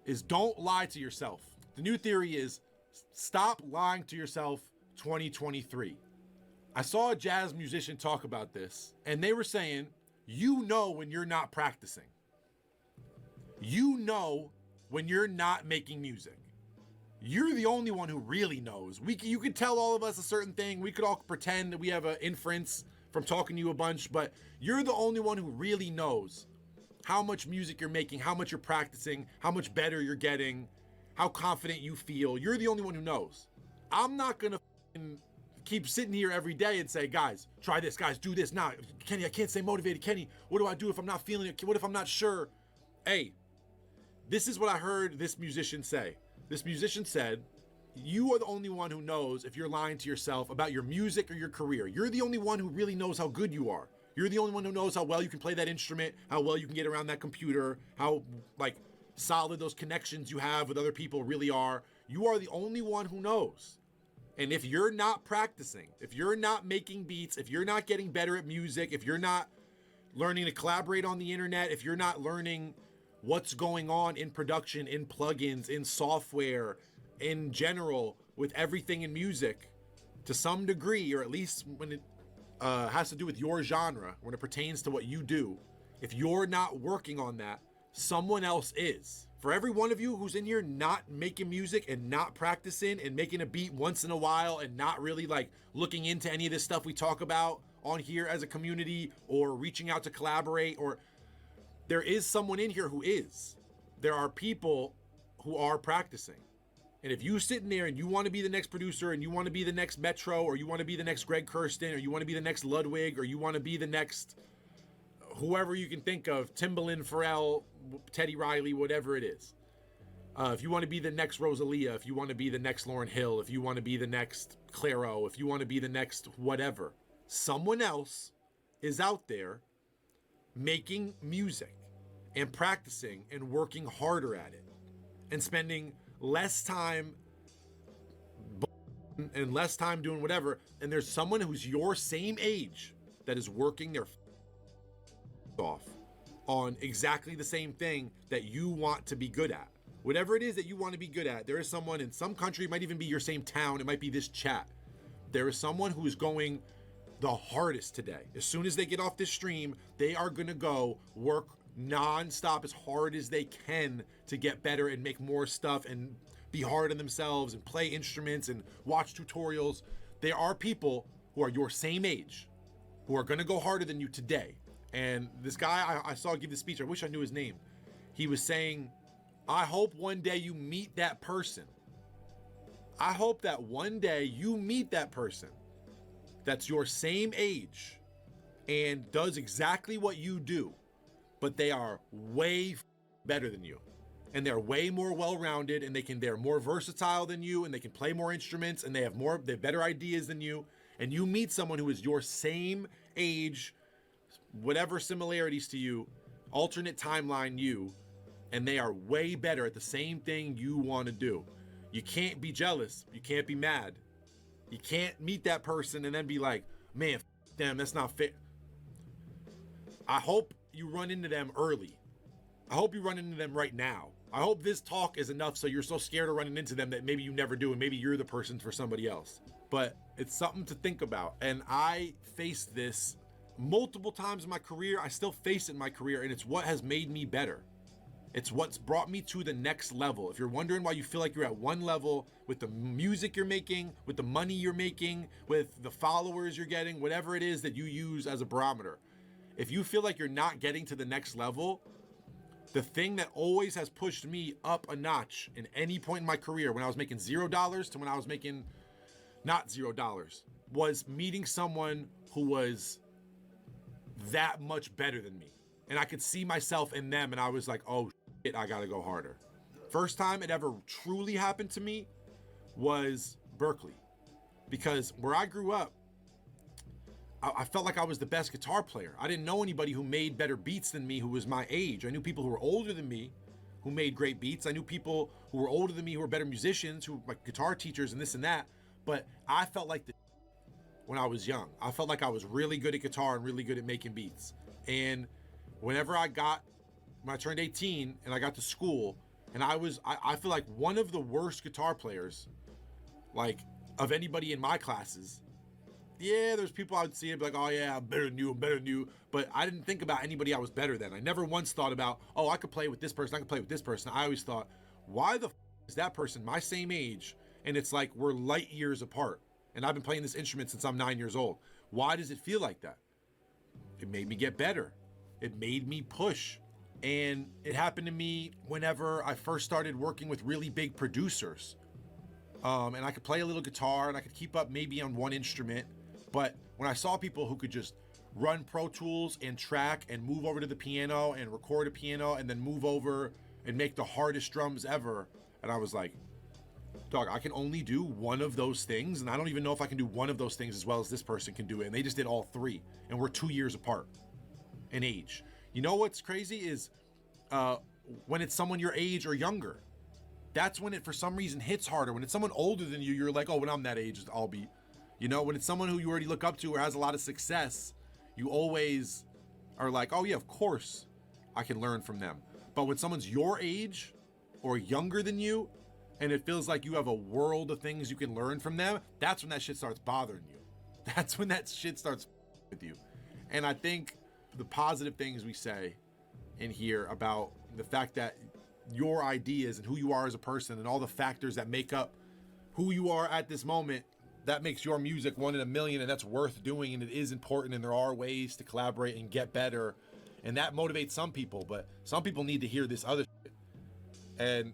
is don't lie to yourself. The new theory is stop lying to yourself 2023. I saw a jazz musician talk about this and they were saying, you know when you're not practicing. You know when you're not making music. You're the only one who really knows. You could tell all of us a certain thing. We could all pretend that we have an inference from talking to you a bunch, but you're the only one who really knows how much music you're making, how much you're practicing, how much better you're getting, how confident you feel. You're the only one who knows. I'm not gonna keep sitting here every day and say, guys, try this, guys, do this. Nah, Kenny, I can't stay motivated. Kenny, what do I do if I'm not feeling it? What if I'm not sure? Hey, this is what I heard this musician say. This musician said, you are the only one who knows if you're lying to yourself about your music or your career. You're the only one who really knows how good you are. You're the only one who knows how well you can play that instrument, how well you can get around that computer, how solid those connections you have with other people really are. You are the only one who knows. And if you're not practicing, if you're not making beats, if you're not getting better at music, if you're not learning to collaborate on the internet, if you're not learning what's going on in production, in plugins, in software, in general, with everything in music, to some degree, or at least when it has to do with your genre, when it pertains to what you do, if you're not working on that, someone else is. For every one of you who's in here not making music and not practicing and making a beat once in a while and not really looking into any of this stuff we talk about on here as a community or reaching out to collaborate, or there is someone in here who is. There are people who are practicing. And if you sitting there and you want to be the next producer and you want to be the next Metro or you want to be the next Greg Kurstin or you want to be the next Ludwig or you want to be the next whoever you can think of, Timbaland, Pharrell, Teddy Riley, whatever it is. If you want to be the next Rosalia, if you want to be the next Lauryn Hill, if you want to be the next Clairo, if you want to be the next whatever, someone else is out there making music and practicing and working harder at it and spending less time and less time doing whatever. And there's someone who's your same age that is working their off on exactly the same thing that you want to be good at. Whatever it is that you want to be good at, there is someone in some country, it might even be your same town, it might be this chat. There is someone who is going the hardest today. As soon as they get off this stream, they are going to go work non-stop as hard as they can to get better and make more stuff and be hard on themselves and play instruments and watch tutorials. There are people who are your same age who are going to go harder than you today. And this guy I saw give the speech, I wish I knew his name. He was saying, I hope one day you meet that person. I hope that one day you meet that person that's your same age and does exactly what you do, but they are way better than you. And they're way more well-rounded, and they're more versatile than you, and they can play more instruments, and they have better ideas than you. And you meet someone who is your same age, whatever similarities to you, alternate timeline you, and they are way better at the same thing you want to do. You can't be jealous. You can't be mad. You can't meet that person and then be like, man, damn, that's not fair. I hope you run into them early. I hope you run into them right now. I hope this talk is enough so you're so scared of running into them that maybe you never do, and maybe you're the person for somebody else. But it's something to think about. And I faced this multiple times in my career. I still face it in my career, and it's what has made me better. It's what's brought me to the next level. If you're wondering why you feel like you're at one level with the music you're making, with the money you're making, with the followers you're getting, whatever it is that you use as a barometer, if you feel like you're not getting to the next level, the thing that always has pushed me up a notch in any point in my career, when I was making $0 to when I was making not $0, was meeting someone who was that much better than me. And I could see myself in them, and I was like, oh shit, I gotta go harder. First time it ever truly happened to me was Berkeley. Because where I grew up, I felt like I was the best guitar player. I didn't know anybody who made better beats than me who was my age. I knew people who were older than me who made great beats. I knew people who were older than me who were better musicians, who were like guitar teachers and this and that. But I felt like when I was young. I felt like I was really good at guitar and really good at making beats. And when I turned 18 and I got to school, and I feel like one of the worst guitar players, like, of anybody in my classes. Yeah, there's people I would see and be like, oh yeah, I'm better than you. But I didn't think about anybody I was better than. I never once thought about, oh, I could play with this person, I could play with this person. I always thought, why the is that person my same age? And it's like we're light years apart. And I've been playing this instrument since I'm 9 years old. Why does it feel like that? It made me get better. It made me push. And it happened to me whenever I first started working with really big producers. And I could play a little guitar and I could keep up maybe on one instrument. But when I saw people who could just run Pro Tools and track and move over to the piano and record a piano and then move over and make the hardest drums ever, and I was like, dog, I can only do one of those things, and I don't even know if I can do one of those things as well as this person can do it. And they just did all three, and we're 2 years apart in age. You know what's crazy is when it's someone your age or younger, that's when it for some reason hits harder. When it's someone older than you, you're like, oh, when I'm that age, I'll be. You know, when it's someone who you already look up to or has a lot of success, you always are like, oh yeah, of course I can learn from them. But when someone's your age or younger than you, and it feels like you have a world of things you can learn from them, that's when that shit starts bothering you. That's when that shit starts with you. And I think the positive things we say in here about the fact that your ideas and who you are as a person and all the factors that make up who you are at this moment, that makes your music 1 in a million, and that's worth doing, and it is important, and there are ways to collaborate and get better, and that motivates some people, but some people need to hear this other shit. And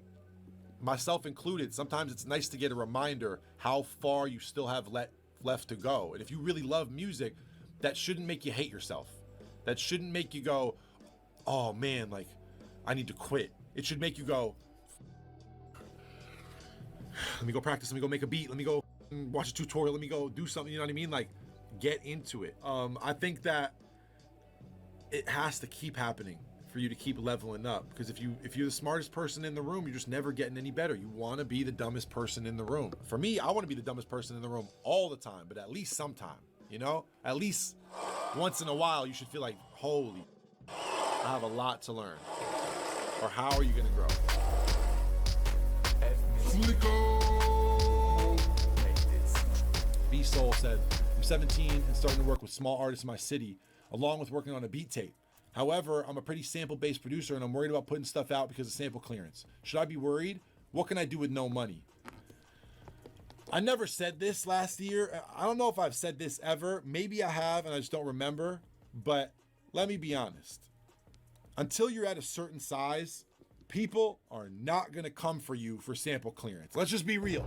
myself included, sometimes it's nice to get a reminder how far you still have left to go. And if you really love music, that shouldn't make you hate yourself. That shouldn't make you go, oh man, like, I need to quit. It should make you go, let me go practice, let me go make a beat, let me go watch a tutorial, let me go do something, you know what I mean? Like, get into it. I think that it has to keep happening for you to keep leveling up, because if you're the smartest person in the room, you're just never getting any better. You want to be the dumbest person in the room. For me, I want to be the dumbest person in the room all the time, but at least sometime, you know? At least once in a while, you should feel like, holy, I have a lot to learn. Or how are you going to grow? B-Soul said, I'm 17 and starting to work with small artists in my city, along with working on a beat tape. However, I'm a pretty sample-based producer and I'm worried about putting stuff out because of sample clearance. Should I be worried? What can I do with no money? I never said this last year. I don't know if I've said this ever. Maybe I have and I just don't remember. But let me be honest. Until you're at a certain size, people are not going to come for you for sample clearance. Let's just be real.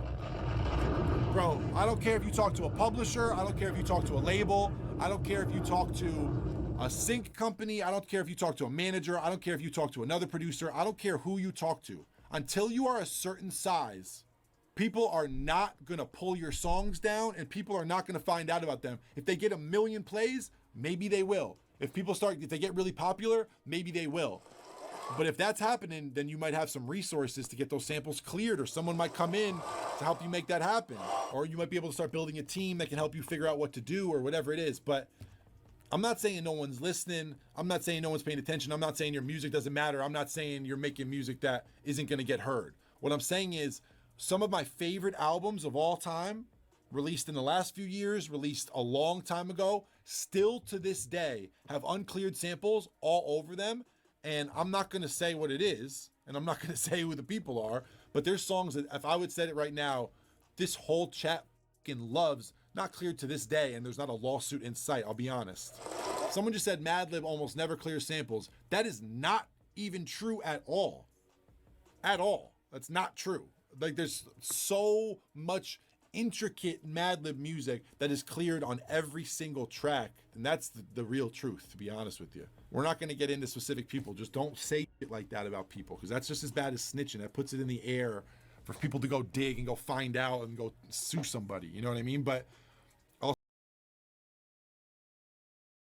Bro, I don't care if you talk to a publisher. I don't care if you talk to a label. I don't care if you talk to a sync company. I don't care if you talk to a manager. I don't care if you talk to another producer. I don't care who you talk to. Until you are a certain size, people are not going to pull your songs down and people are not going to find out about them. If they get 1 million plays, maybe they will. If they get really popular, maybe they will. But if that's happening, then you might have some resources to get those samples cleared, or someone might come in to help you make that happen. Or you might be able to start building a team that can help you figure out what to do or whatever it is. But I'm not saying no one's listening. I'm not saying no one's paying attention. I'm not saying your music doesn't matter. I'm not saying you're making music that isn't going to get heard. What I'm saying is some of my favorite albums of all time, released in the last few years, released a long time ago, still to this day have uncleared samples all over them. And I'm not going to say what it is, and I'm not going to say who the people are, but there's songs that if I would say it right now, this whole chat fucking loves, not cleared to this day, and there's not a lawsuit in sight, I'll be honest. Someone just said Madlib almost never clears samples. That is not even true at all. At all. That's not true. Like, there's so much intricate Madlib music that is cleared on every single track, and that's the real truth, to be honest with you. We're not going to get into specific people. Just don't say shit like that about people, because that's just as bad as snitching. That puts it in the air for people to go dig and go find out and go sue somebody. You know what I mean? But